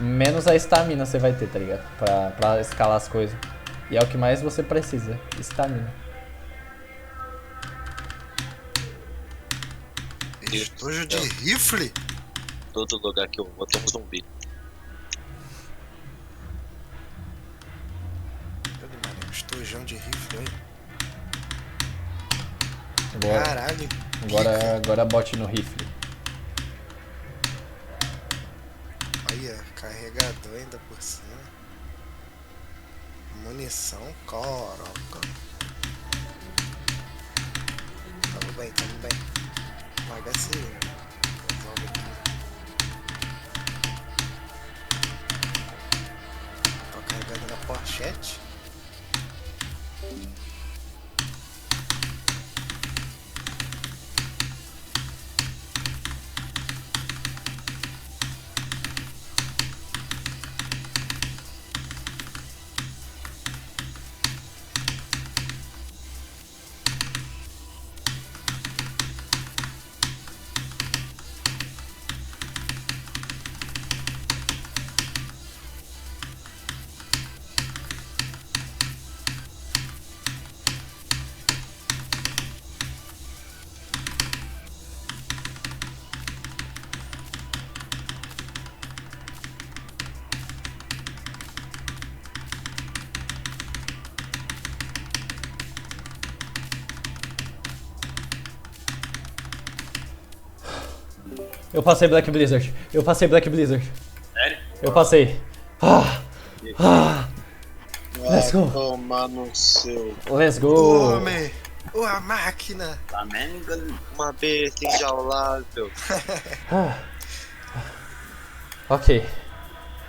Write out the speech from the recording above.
menos a estamina você vai ter, tá ligado? Pra escalar as coisas. E é o que mais você precisa, estamina. Estojo de rifle? Todo lugar que eu vou tem um zumbi. Cadê, mano? Estojão de rifle, olha. Agora, Caralho. agora bote no rifle. Olha, carregador ainda por cima. Munição, coroca. Tamo bem, tamo bem. Larga esse. Resolve aqui. Tô carregando na pochete. Eu passei Black Blizzard. Eu passei Black Blizzard. Sério? Eu passei. Let's go. Tomar no seu. Let's O go. homem! A máquina! Flamengo, uma besta enjaulável. Ok.